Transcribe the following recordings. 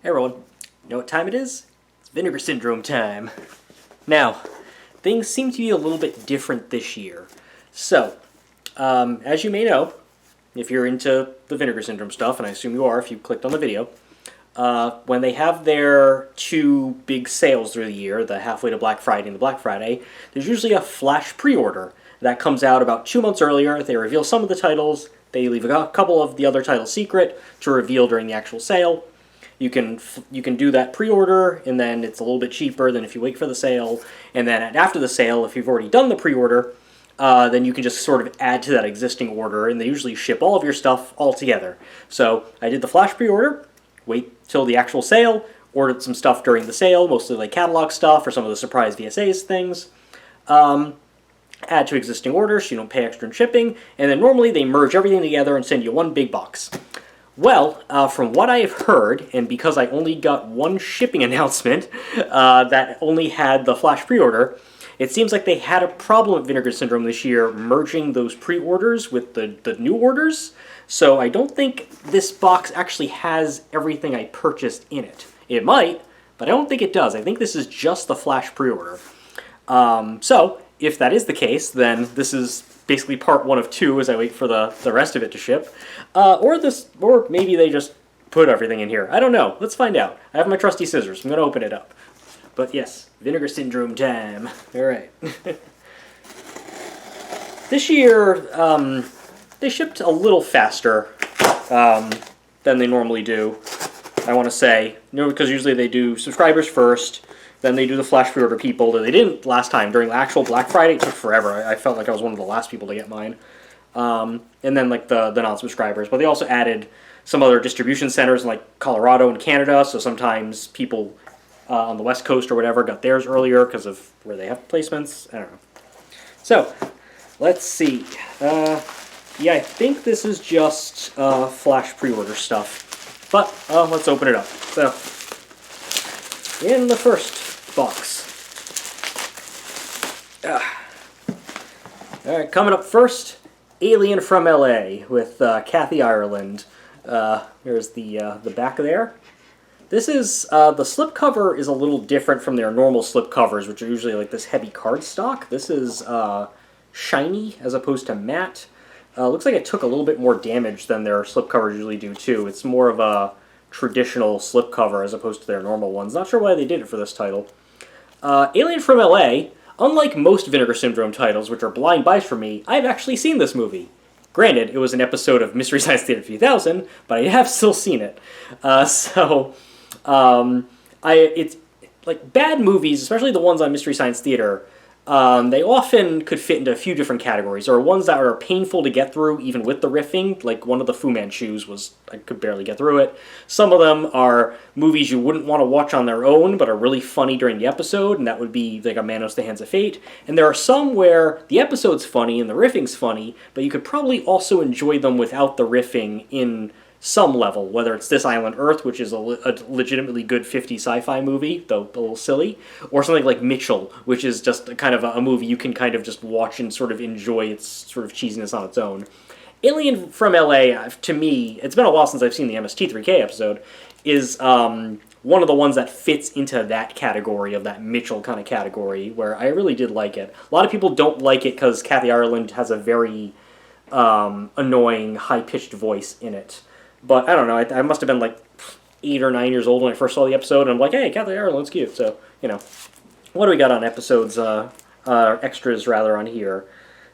Hey everyone, you know what time it is? It's Vinegar Syndrome time. Now, things seem to be a little bit different this year. So, as you may know, if you're into the Vinegar Syndrome stuff, and I assume you are if you clicked on the video, when they have their two big sales through the year, the halfway to Black Friday and the Black Friday, there's usually a flash pre-order that comes out about 2 months earlier. They reveal some of the titles, they leave a couple of the other titles secret to reveal during the actual sale. You can do that pre-order, and then it's a little bit cheaper than if you wait for the sale. And then after the sale, if you've already done the pre-order, then you can just sort of add to that existing order, and they usually ship all of your stuff all together. So I did the flash pre-order, wait till the actual sale, ordered some stuff during the sale, mostly like catalog stuff or some of the surprise VSAs things. Add to existing orders so you don't pay extra in shipping, and then normally they merge everything together and send you one big box. Well, from what I have heard, and because I only got one shipping announcement that only had the flash pre-order, it seems like they had a problem with Vinegar Syndrome this year merging those pre-orders with the new orders. So I don't think this box actually has everything I purchased in it. It might, but I don't think it does. I think this is just the flash pre-order. So if that is the case, then this is basically part one of two as I wait for the rest of it to ship. Or maybe they just put everything in here. I don't know. Let's find out. I have my trusty scissors. I'm going to open it up. But yes, Vinegar Syndrome time. All right. This year, they shipped a little faster than they normally do, I want to say. Because usually they do subscribers first, then they do the flash pre-order people. They didn't last time. During the actual Black Friday, it took forever. I felt like I was one of the last people to get mine. And then like the non-subscribers. But they also added some other distribution centers in like Colorado and Canada, so sometimes people on the West Coast or whatever got theirs earlier because of where they have placements. I don't know. So, let's see. Yeah, I think this is just flash pre-order stuff. But let's open it up. So, in the first box. Alright, coming up first, Alien from LA with Kathy Ireland. Here's the back there. This is, the slipcover is a little different from their normal slipcovers, which are usually like this heavy cardstock. This is shiny as opposed to matte. Looks like it took a little bit more damage than their slipcovers usually do too. It's more of a traditional slipcover as opposed to their normal ones. Not sure why they did it for this title. Alien from LA, unlike most Vinegar Syndrome titles, which are blind buys for me, I've actually seen this movie. Granted, it was an episode of Mystery Science Theater 3000, but I have still seen it. It's like bad movies, especially the ones on Mystery Science Theater. They often could fit into a few different categories. There are ones that are painful to get through, even with the riffing. Like one of the Fu Manchus was, I could barely get through it. Some of them are movies you wouldn't want to watch on their own, but are really funny during the episode, and that would be like a Manos the Hands of Fate. And there are some where the episode's funny and the riffing's funny, but you could probably also enjoy them without the riffing in some level, whether it's This Island Earth, which is a legitimately good 50s sci-fi movie, though a little silly, or something like Mitchell, which is just kind of a movie you can kind of just watch and sort of enjoy its sort of cheesiness on its own. Alien from LA, to me, it's been a while since I've seen the MST3K episode, is one of the ones that fits into that category, of that Mitchell kind of category, where I really did like it. A lot of people don't like it because Kathy Ireland has a very annoying, high-pitched voice in it. But I don't know, I must have been like 8 or 9 years old when I first saw the episode, and I'm like, hey, Kathy Ireland's cute. So, what do we got on episodes, extras rather, on here?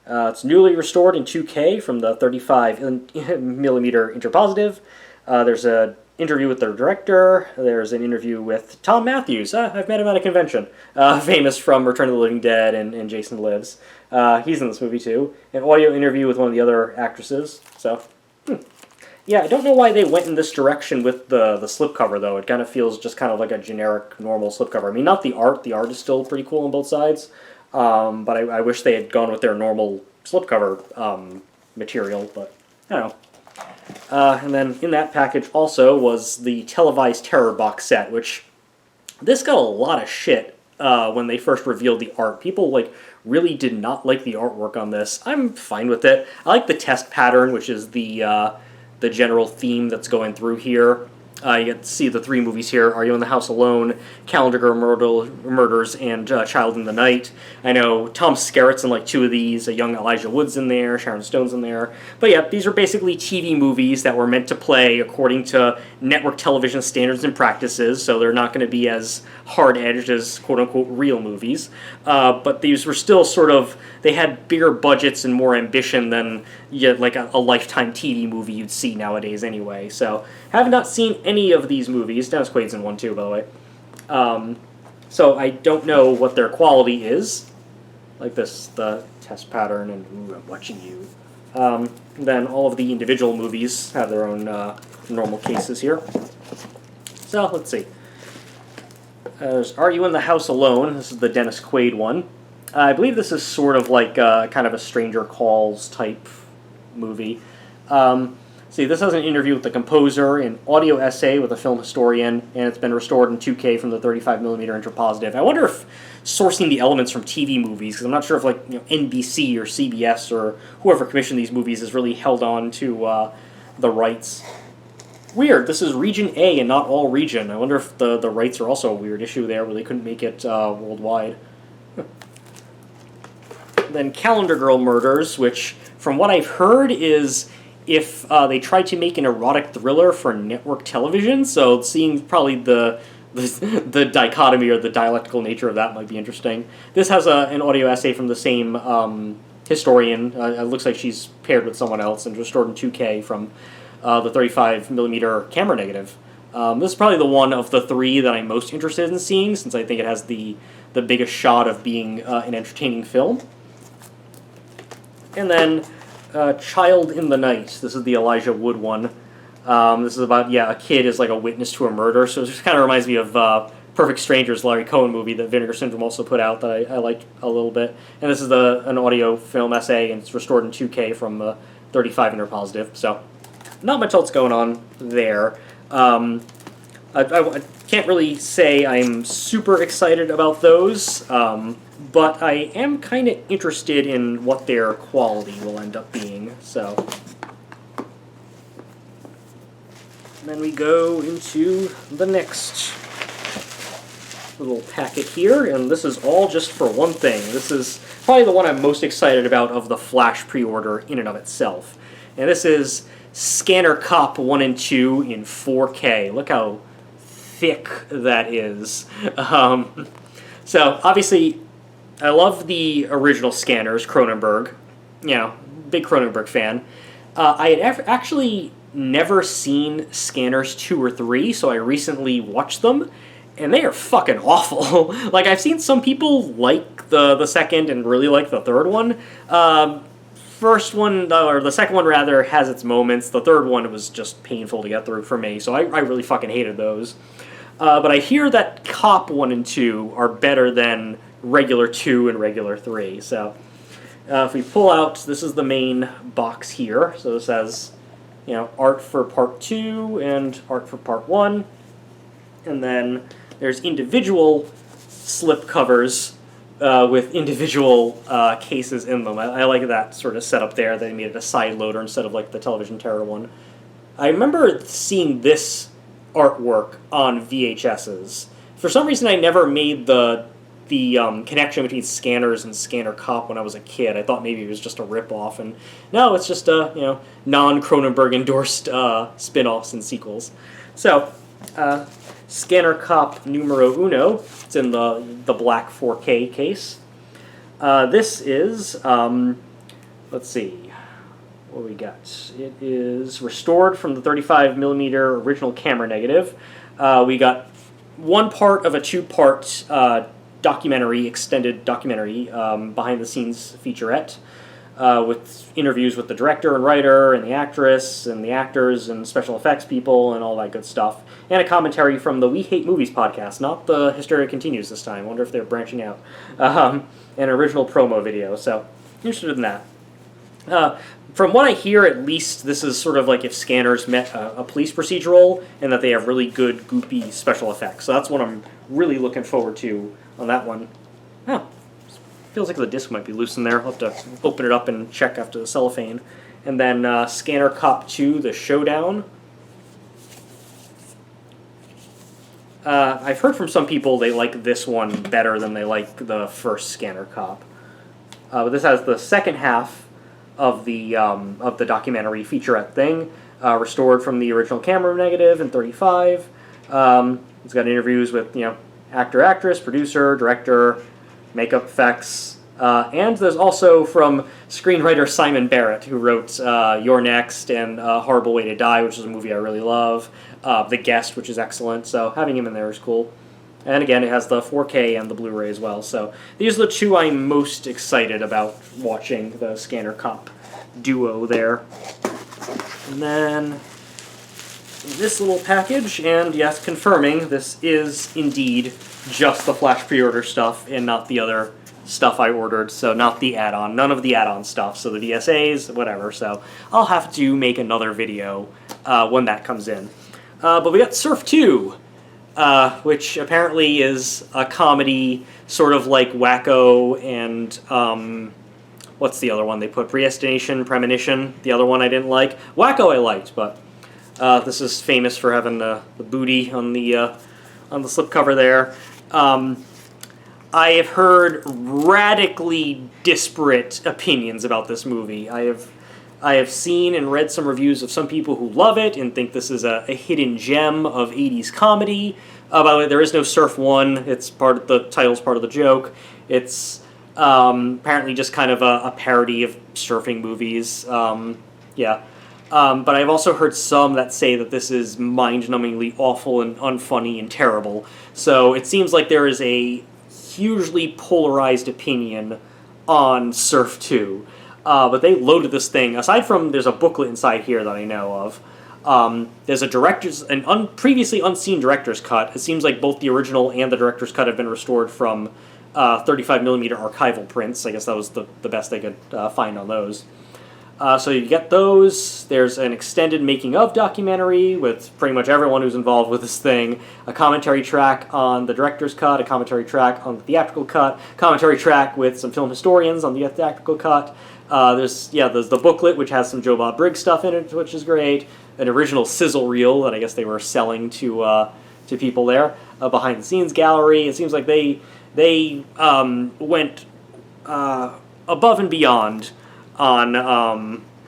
It's newly restored in 2K from the 35mm interpositive. There's an interview with the director. There's an interview with Tom Matthews. I've met him at a convention. Famous from Return of the Living Dead and Jason Lives. He's in this movie too. An audio interview with one of the other actresses. So, Yeah, I don't know why they went in this direction with the slipcover, though. It kind of feels just kind of like a generic, normal slipcover. I mean, not the art. The art is still pretty cool on both sides. But I wish they had gone with their normal slipcover material, but I don't know. And then in that package also was the televised Terror box set, which this got a lot of shit when they first revealed the art. People, really did not like the artwork on this. I'm fine with it. I like the test pattern, which is the general theme that's going through here. You get to see the three movies here: Are You in the House Alone, Calendar Girl Murders, and Child in the Night. I know Tom Skerritt's in like two of these. A young Elijah Wood's in there. Sharon Stone's in there. But yeah, these are basically TV movies that were meant to play according to network television standards and practices, so they're not going to be as hard-edged as quote-unquote real movies. But these were still sort of, they had bigger budgets and more ambition than like a Lifetime TV movie you'd see nowadays anyway. So, have not seen any of these movies. Dennis Quaid's in one too, by the way. So I don't know what their quality is. Like this, the test pattern, and ooh, I'm watching you. Then all of the individual movies have their own normal cases here. So, let's see. There's Are You in the House Alone? This is the Dennis Quaid one. I believe this is sort of like kind of a Stranger Calls type movie. See, this has an interview with the composer, an audio essay with a film historian, and it's been restored in 2K from the 35mm interpositive. I wonder if sourcing the elements from TV movies, because I'm not sure if like NBC or CBS or whoever commissioned these movies has really held on to the rights. Weird, this is Region A and not all region. I wonder if the rights are also a weird issue there where they couldn't make it worldwide. Then Calendar Girl Murders, which from what I've heard is if they tried to make an erotic thriller for network television, so seeing probably the dichotomy or the dialectical nature of that might be interesting. This has an audio essay from the same historian. It looks like she's paired with someone else and restored in 2K from the 35mm camera negative. This is probably the one of the three that I'm most interested in seeing, since I think it has the biggest shot of being an entertaining film. And then Child in the Night. This is the Elijah Wood one. This is about, a kid is like a witness to a murder, so it just kind of reminds me of Perfect Strangers, Larry Cohen movie that Vinegar Syndrome also put out that I liked a little bit. And this is an audio film essay, and it's restored in 2K from 35 interpositive, so not much else going on there. I can't really say I'm super excited about those, but I am kind of interested in what their quality will end up being, so. Then we go into the next little packet here, and this is all just for one thing. This is probably the one I'm most excited about of the Flash pre-order in and of itself. And this is Scanner Cop 1 and 2 in 4K. Look how thick that is. So, obviously, I love the original Scanners, Cronenberg. Big Cronenberg fan. I had actually never seen Scanners 2 or 3, so I recently watched them, and they are fucking awful. Like, I've seen some people like the second and really like the third one. First one, or the second one rather, has its moments. The third one was just painful to get through for me, so I really fucking hated those. But I hear that Cop 1 and 2 are better than regular 2 and regular 3. So if we pull out, this is the main box here. So this has, art for part 2 and art for part 1. And then there's individual slip covers with individual cases in them. I like that sort of setup there. They made it a side loader instead of like the Television Terror one. I remember seeing this artwork on VHSs. For some reason, I never made the connection between Scanners and Scanner Cop when I was a kid. I thought maybe it was just a rip-off, and no, it's just non-Cronenberg endorsed spin-offs and sequels. So, Scanner Cop numero uno. It's in the black 4K case. This is, let's see, what we got? It is restored from the 35mm original camera negative. We got one part of a two-part extended documentary, behind-the-scenes featurette, with interviews with the director and writer and the actress and the actors and special effects people and all that good stuff. And a commentary from the We Hate Movies podcast, not the Hysteria Continues this time. I wonder if they're branching out. An original promo video, so interested in that. From what I hear, at least, this is sort of like if Scanners met a police procedural and that they have really good, goopy special effects. So that's what I'm really looking forward to on that one. Oh, feels like the disc might be loose in there. I'll have to open it up and check after the cellophane. And then Scanner Cop 2, The Showdown. I've heard from some people they like this one better than they like the first Scanner Cop. But this has the second half of the documentary featurette thing, restored from the original camera negative in 35. It's got interviews with actor, actress, producer, director, makeup effects, and there's also from screenwriter Simon Barrett, who wrote You're Next and Horrible Way to Die, which is a movie I really love. The Guest, which is excellent. So having him in there is cool. And again, it has the 4K and the Blu-ray as well. So these are the two I'm most excited about watching, the Scanner Cop duo there. And then this little package, and yes, confirming this is indeed just the Flash pre-order stuff and not the other stuff I ordered, so not the add-on, none of the add-on stuff, so the DSAs, whatever, so I'll have to make another video when that comes in. But we got Surf 2, which apparently is a comedy, sort of like Wacko and, what's the other one they put? Predestination, Premonition, the other one I didn't like. Wacko I liked, but this is famous for having the booty on the slipcover there. I have heard radically disparate opinions about this movie. I have seen and read some reviews of some people who love it and think this is a hidden gem of 80s comedy. By the way, there is no Surf 1. It's the title's part of the joke. It's apparently just kind of a parody of surfing movies. Yeah. But I've also heard some that say that this is mind-numbingly awful and unfunny and terrible. So it seems like there is a hugely polarized opinion on Surf 2. But they loaded this thing. Aside from, there's a booklet inside here that I know of. There's an previously unseen director's cut. It seems like both the original and the director's cut have been restored from 35mm archival prints. I guess that was the best they could find on those. So you get those. There's an extended making of documentary with pretty much everyone who's involved with this thing. A commentary track on the director's cut, a commentary track on the theatrical cut, commentary track with some film historians on the theatrical cut. There's the booklet, which has some Joe Bob Briggs stuff in it, which is great. An original sizzle reel that I guess they were selling to people there. A behind the scenes gallery. It seems like they went above and beyond on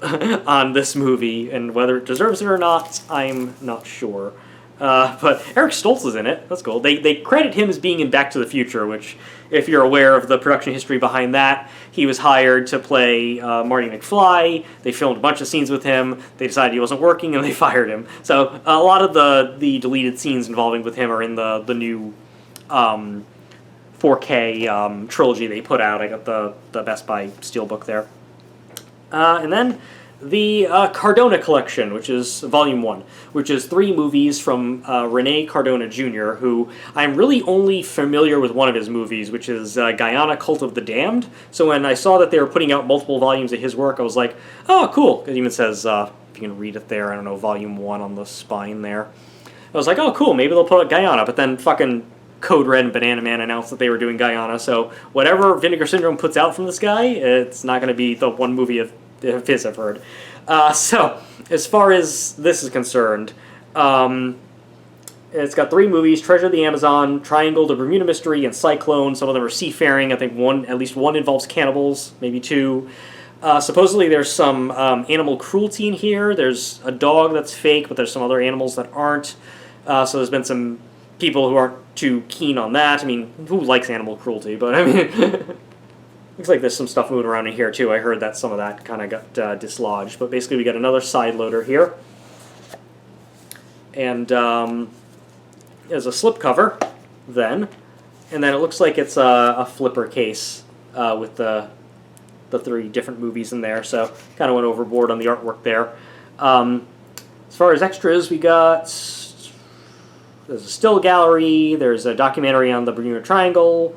on this movie, and whether it deserves it or not, I'm not sure. But Eric Stoltz is in it. That's cool. They credit him as being in Back to the Future, which, if you're aware of the production history behind that, he was hired to play Marty McFly. They filmed a bunch of scenes with him. They decided he wasn't working, and they fired him. So a lot of the deleted scenes involving with him are in the new 4K trilogy they put out. I got the Best Buy Steelbook there. And then the Cardona Collection, which is Volume 1, which is 3 movies from Rene Cardona Jr., who I'm really only familiar with one of his movies, which is Guyana Cult of the Damned. So when I saw that they were putting out multiple volumes of his work, I was like, oh, cool. It even says, if you can read it there, I don't know, Volume 1 on the spine there. I was like, oh, cool, maybe they'll put out Guyana, but then fucking Code Red and Banana Man announced that they were doing Guyana, so whatever Vinegar Syndrome puts out from this guy, it's not going to be the one movie of his I've heard. So, as far as this is concerned, it's got 3 movies: Treasure of the Amazon, Triangle, The Bermuda Mystery, and Cyclone. Some of them are seafaring. I think at least one involves cannibals, maybe 2. Supposedly there's some animal cruelty in here. There's a dog that's fake, but there's some other animals that aren't. So there's been some people who aren't too keen on that. I mean, who likes animal cruelty? But I mean, looks like there's some stuff moving around in here too. I heard that some of that kind of got dislodged. But basically we got another side loader here. And there's a slipcover then. And then it looks like it's a flipper case with the 3 different movies in there. So kind of went overboard on the artwork there. As far as extras, we got... There's a still gallery, there's a documentary on the Bermuda Triangle,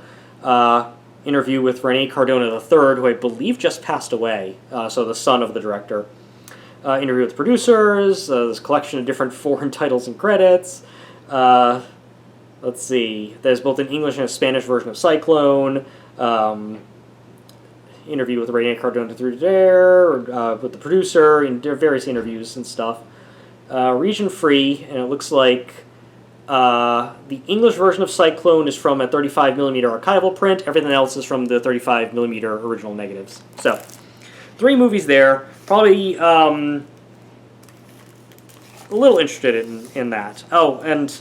interview with Rene Cardona III, who I believe just passed away, so the son of the director. Interview with producers, there's a collection of different foreign titles and credits. Let's see, there's both an English and a Spanish version of Cyclone. Interview with Rene Cardona III there, with the producer, and various interviews and stuff. Region free, and it looks like The English version of Cyclone is from a 35mm archival print. Everything else is from the 35mm original negatives. So, 3 movies there. Probably a little interested in that. Oh, and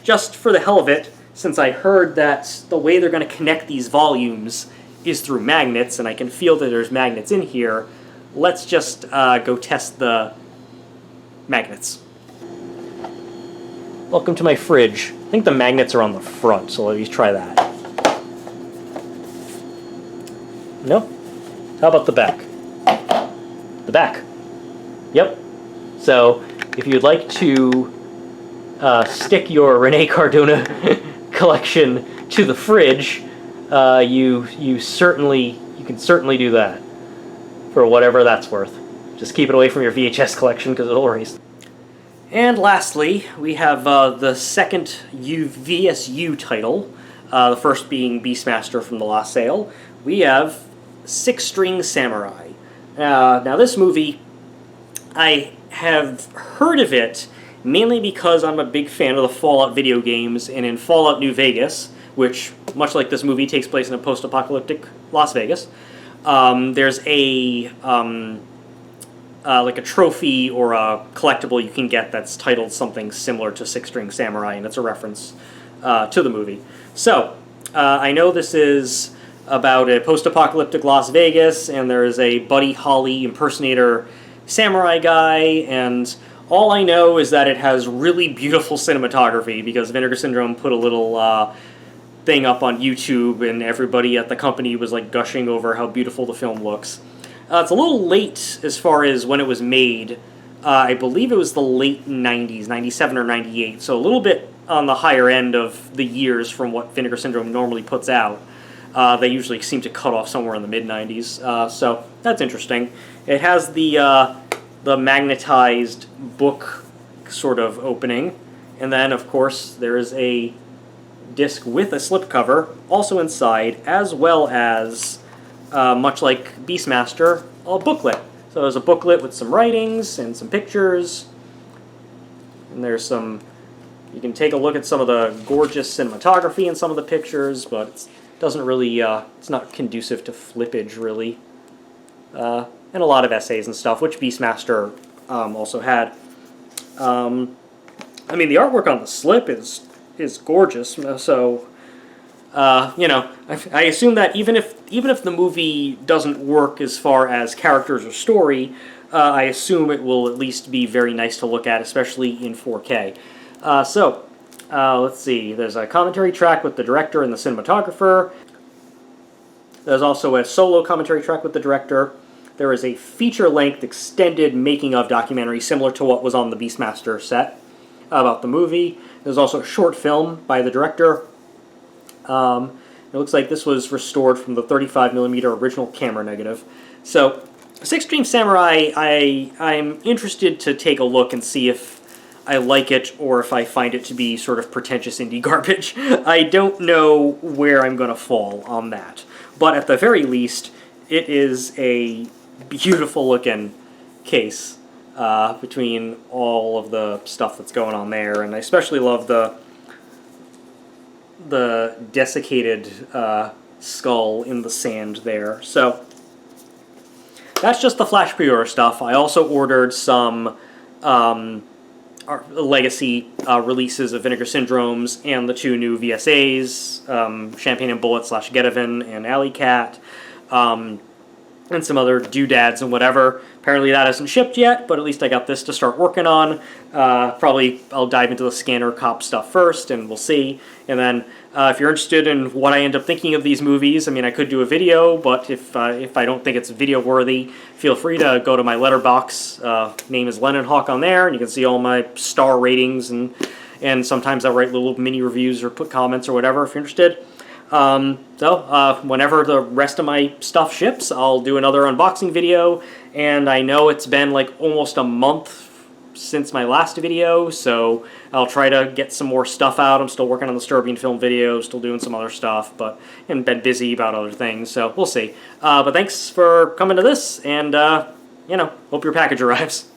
just for the hell of it, since I heard that the way they're going to connect these volumes is through magnets, and I can feel that there's magnets in here, let's just go test the magnets. Welcome to my fridge. I think the magnets are on the front, so let me try that. No? How about the back? The back. Yep. So, if you'd like to stick your Rene Cardona collection to the fridge, you can certainly do that for whatever that's worth. Just keep it away from your VHS collection because it'll erase. And lastly, we have the second VSU title, the first being Beastmaster from the Lost Sale. We have Six String Samurai. Now this movie, I have heard of it mainly because I'm a big fan of the Fallout video games, and in Fallout New Vegas, which, much like this movie, takes place in a post-apocalyptic Las Vegas, there's a like a trophy or a collectible you can get that's titled something similar to Six String Samurai, and it's a reference to the movie. So, I know this is about a post-apocalyptic Las Vegas, and there's a Buddy Holly impersonator samurai guy, and all I know is that it has really beautiful cinematography, because Vinegar Syndrome put a little thing up on YouTube, and everybody at the company was like gushing over how beautiful the film looks. It's a little late as far as when it was made. I believe it was the late 90s, 97 or 98, so a little bit on the higher end of the years from what Vinegar Syndrome normally puts out. They usually seem to cut off somewhere in the mid-90s, so that's interesting. It has the magnetized book sort of opening, and then, of course, there is a disc with a slipcover also inside, as well as, much like Beastmaster, a booklet. So there's a booklet with some writings and some pictures, and there's some... You can take a look at some of the gorgeous cinematography in some of the pictures, but it doesn't really... it's not conducive to flippage, really. And a lot of essays and stuff, which Beastmaster also had. I mean, the artwork on the slip is gorgeous, so... you know, I assume that even if the movie doesn't work as far as characters or story, I assume it will at least be very nice to look at, especially in 4K. Let's see. There's a commentary track with the director and the cinematographer. There's also a solo commentary track with the director. There is a feature-length extended making-of documentary similar to what was on the Beastmaster set about the movie. There's also a short film by the director. It looks like this was restored from the 35mm original camera negative. So, Six String Samurai, I'm interested to take a look and see if I like it or if I find it to be sort of pretentious indie garbage. I don't know where I'm going to fall on that. But at the very least, it is a beautiful-looking case between all of the stuff that's going on there, and I especially love the desiccated skull in the sand there. So that's just the Flash pre-order stuff. I also ordered some legacy releases of Vinegar Syndromes and the 2 new VSAs, Champagne and Bullet / Getaven and Alley Cat, and some other doodads and whatever. Apparently that hasn't shipped yet, but at least I got this to start working on. Probably I'll dive into the Scanner Cop stuff first, and we'll see. And then if you're interested in what I end up thinking of these movies, I mean, I could do a video, but if I don't think it's video-worthy, feel free to go to my Letterboxd. Name is Leninhawk on there, and you can see all my star ratings, and sometimes I'll write little mini reviews or put comments or whatever if you're interested. Whenever the rest of my stuff ships, I'll do another unboxing video, and I know it's been like almost a month since my last video, so I'll try to get some more stuff out. I'm still working on the Sturbian film video, still doing some other stuff, and been busy about other things, so we'll see. But thanks for coming to this, and, hope your package arrives.